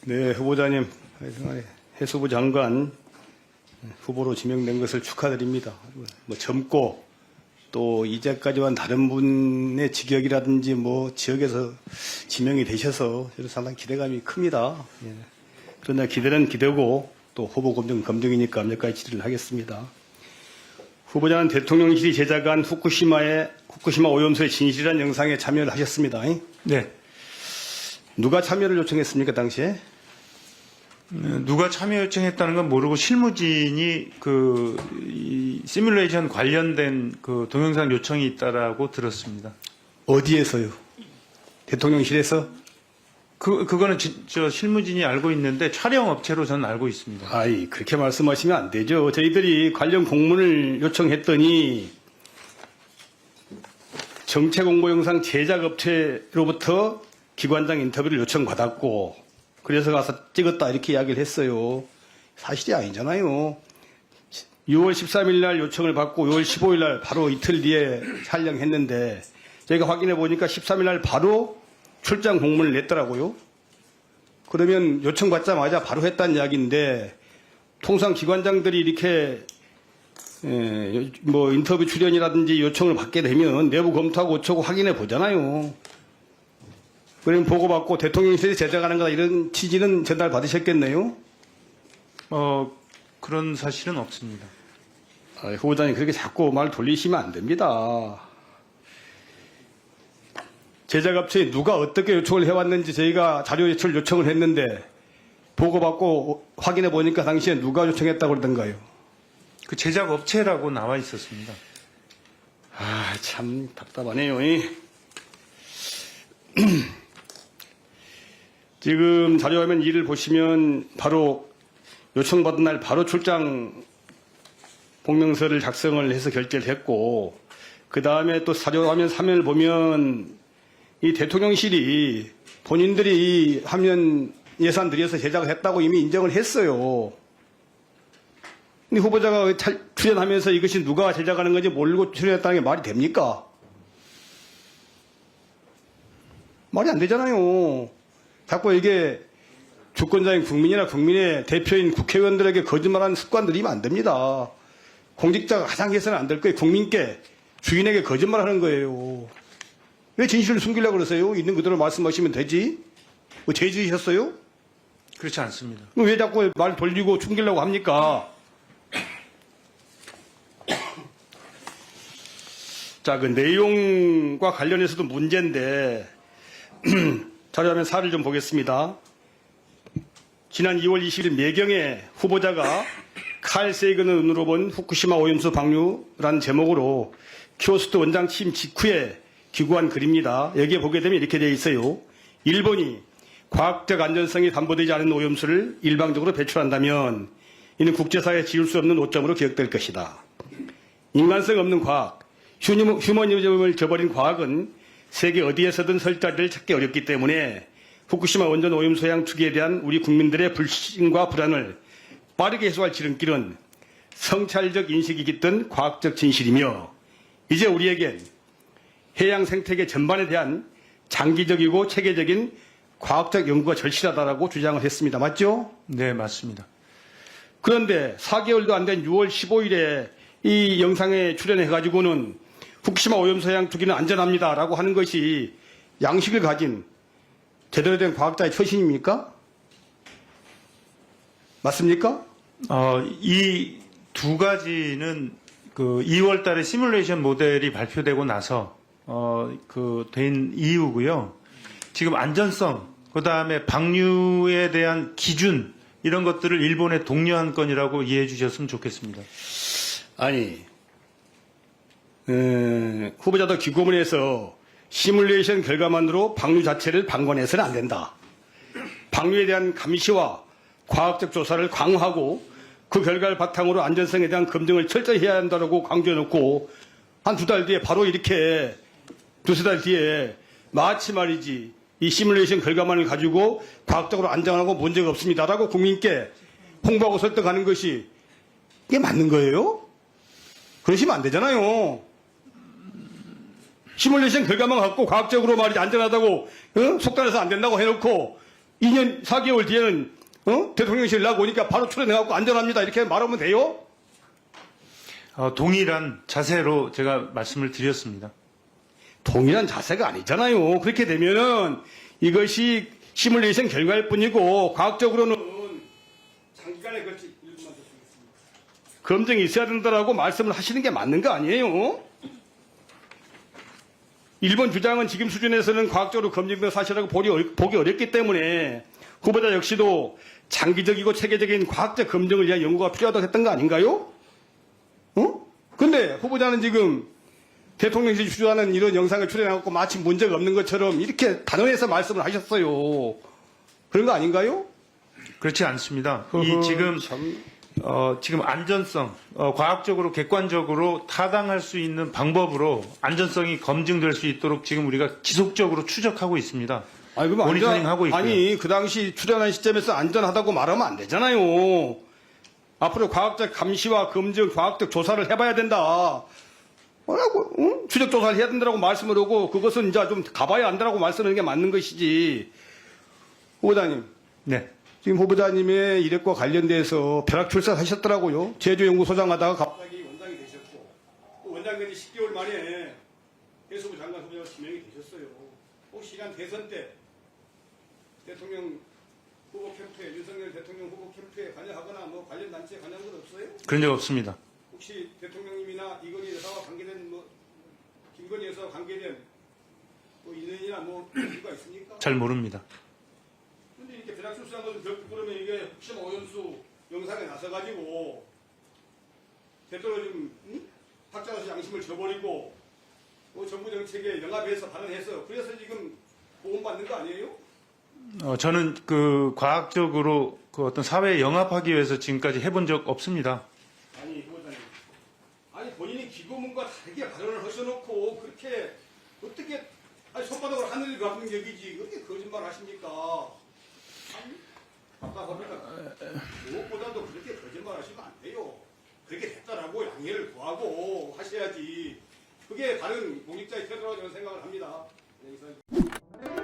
네, 후보자님, 해수부 장관 후보로 지명된 것을 축하드립니다. 뭐 젊고 또 이제까지와는 다른 분의 직역이라든지 뭐 지역에서 지명이 되셔서 저는 상당히 기대감이 큽니다. 예. 그러나 기대는 기대고 또 후보 검증 검증이니까 압력까지 질의를 하겠습니다. 후보자는 대통령실이 제작한 후쿠시마 오염수의 진실한 영상에 참여를 하셨습니다. 네. 누가 참여를 요청했습니까, 당시에? 누가 참여 요청했다는 건 모르고 실무진이 이 시뮬레이션 관련된 그 동영상 요청이 있다라고 들었습니다. 어디에서요? 대통령실에서? 그거는 저 실무진이 알고 있는데 촬영 업체로 저는 알고 있습니다. 아이, 그렇게 말씀하시면 안 되죠. 저희들이 관련 공문을 요청했더니 정책홍보 영상 제작 업체로부터 기관장 인터뷰를 요청받았고 그래서 가서 찍었다 이렇게 이야기를 했어요. 사실이 아니잖아요. 6월 13일 날 요청을 받고 6월 15일 날 바로 이틀 뒤에 촬영했는데 저희가 확인해 보니까 13일 날 바로 출장 공문을 냈더라고요. 그러면 요청받자마자 바로 했다는 이야기인데 통상 기관장들이 이렇게 뭐 인터뷰 출연이라든지 요청을 받게 되면 내부 검토하고 어쩌고 확인해 보잖아요. 그러면 보고받고 대통령실이 제작하는 거다 이런 취지는 전달 받으셨겠네요? 그런 사실은 없습니다. 후보자님 그렇게 자꾸 말 돌리시면 안 됩니다. 제작업체에 누가 어떻게 요청을 해왔는지 저희가 자료 제출 요청을 했는데 보고받고 확인해 보니까 당시에 누가 요청했다고 그러던가요? 그 제작 업체라고 나와 있었습니다. 참 답답하네요. 지금 자료화면 2를 보시면 바로 요청받은 날 바로 출장 공명서를 작성을 해서 결제를 했고 그 다음에 또 자료화면 3면을 보면 이 대통령실이 본인들이 화면 예산 들여서 제작을 했다고 이미 인정을 했어요. 근데 후보자가 출연하면서 이것이 누가 제작하는 건지 모르고 출연했다는 게 말이 됩니까? 말이 안 되잖아요. 자꾸 이게 주권자인 국민이나 국민의 대표인 국회의원들에게 거짓말하는 습관 들이면 안 됩니다. 공직자가 가장 해서는 안 될 거예요. 국민께, 주인에게 거짓말하는 거예요. 왜 진실을 숨기려고 그러세요? 있는 그대로 말씀하시면 되지. 뭐 죄지으셨어요? 그렇지 않습니다. 왜 자꾸 말 돌리고 숨기려고 합니까? 자, 그 내용과 관련해서도 문제인데 자료화면 4를 좀 보겠습니다. 지난 2월 20일 매경에 후보자가 칼 세이건을 눈으로 본 후쿠시마 오염수 방류라는 제목으로 키오스트 원장 취임 직후에 기고한 글입니다. 여기에 보게 되면 이렇게 되어 있어요. 일본이 과학적 안전성이 담보되지 않은 오염수를 일방적으로 배출한다면 이는 국제사회에 지울 수 없는 오점으로 기억될 것이다. 인간성 없는 과학, 휴머니즘을 저버린 과학은 세계 어디에서든 설 자리를 찾기 어렵기 때문에 후쿠시마 원전 오염수 해양 투기에 대한 우리 국민들의 불신과 불안을 빠르게 해소할 지름길은 성찰적 인식이 깃든 과학적 진실이며 이제 우리에겐 해양 생태계 전반에 대한 장기적이고 체계적인 과학적 연구가 절실하다라고 주장을 했습니다. 맞죠? 네, 맞습니다. 그런데 4개월도 안 된 6월 15일에 이 영상에 출연해가지고는 후쿠시마 오염수 해양 투기는 안전합니다라고 하는 것이 양식을 가진 제대로 된 과학자의 처신입니까? 맞습니까? 이 두 가지는 그 2월 달에 시뮬레이션 모델이 발표되고 나서 된 이유고요. 지금 안전성, 그 다음에 방류에 대한 기준 이런 것들을 일본에 독려한 건이라고 이해해 주셨으면 좋겠습니다. 아니, 후보자도 기고문에서 시뮬레이션 결과만으로 방류 자체를 방관해서는 안 된다. 방류에 대한 감시와 과학적 조사를 강화하고 그 결과를 바탕으로 안전성에 대한 검증을 철저히 해야 한다고 강조해놓고 한 두 달 뒤에 바로 이렇게 두세 달 뒤에 마치 말이지 이 시뮬레이션 결과만을 가지고 과학적으로 안전하고 문제가 없습니다라고 국민께 홍보하고 설득하는 것이 이게 맞는 거예요? 그러시면 안 되잖아요. 시뮬레이션 결과만 갖고 과학적으로 말이지 안전하다고 속단해서 안 된다고 해놓고 2년 4개월 뒤에는 대통령실 나오니까 바로 출연해갖고 안전합니다. 이렇게 말하면 돼요? 동일한 자세로 제가 말씀을 드렸습니다. 동일한 자세가 아니잖아요. 그렇게 되면은 이것이 시뮬레이션 결과일 뿐이고 과학적으로는 장기간에 걸치 검증이 있어야 된다라고 말씀을 하시는 게 맞는 거 아니에요? 일본 주장은 지금 수준에서는 과학적으로 검증된 사실이라고 보기 어렵기 때문에 후보자 역시도 장기적이고 체계적인 과학적 검증을 위한 연구가 필요하다고 했던 거 아닌가요? 근데 후보자는 지금 대통령실이 주장하는 이런 영상을 출연해갖고 마치 문제가 없는 것처럼 이렇게 단호해서 말씀을 하셨어요. 그런 거 아닌가요? 그렇지 않습니다. 지금 안전성, 과학적으로 객관적으로 타당할 수 있는 방법으로 안전성이 검증될 수 있도록 지금 우리가 지속적으로 추적하고 있습니다. 아니, 그럼 모니터링하고 있고요. 아니, 그 당시 출연한 시점에서 안전하다고 말하면 안 되잖아요. 앞으로 과학적 감시와 검증, 과학적 조사를 해봐야 된다. 뭐라고, 추적 조사를 해야 된다고 말씀을 하고 그것은 이제 좀 가봐야 한다고 말씀하는 게 맞는 것이지. 후보자님. 네. 지금 후보자님의 이력과 관련돼서 벼락 출사하셨더라고요. 제주연구소장 하다가 갑자기 원장이 되셨고, 또 원장 된 지 10개월 만에 해수부 장관 후보자로 지명이 되셨어요. 혹시 이란 대선 때 대통령 후보 캠프에, 윤석열 대통령 후보 캠프에 관여하거나 뭐 관련 단체에 관여한 건 없어요? 그런 적 없습니다. 혹시 대통령님이나 이건희 여사와 관계된 김건희 여사와 관계된 인연이나 이유가 있습니까? 잘 모릅니다. 근데 이렇게 벼락출사한 것을 결국 그러면 이게 혹시나 오연수 영상에 나서가지고 대통령 좀 학자로서 양심을 저버리고 정부 정책에 영합해서 발언해서 그래서 지금 보험받는 거 아니에요? 저는 그 과학적으로 그 어떤 사회에 영합하기 위해서 지금까지 해본 적 없습니다. 아니 후보자님, 아니 본인이 기고문과 다르게 발언을 하셔놓고 그렇게 어떻게 손바닥으로 하늘을 갚는 격이지 그렇게 거짓말 하십니까? 답답합니다. 무엇보다도 그렇게 거짓말 하시면 안 돼요. 그렇게 됐다라고 양해를 구하고 하셔야지. 그게 다른 공직자의 태도라고 저는 생각을 합니다. 네, 이상.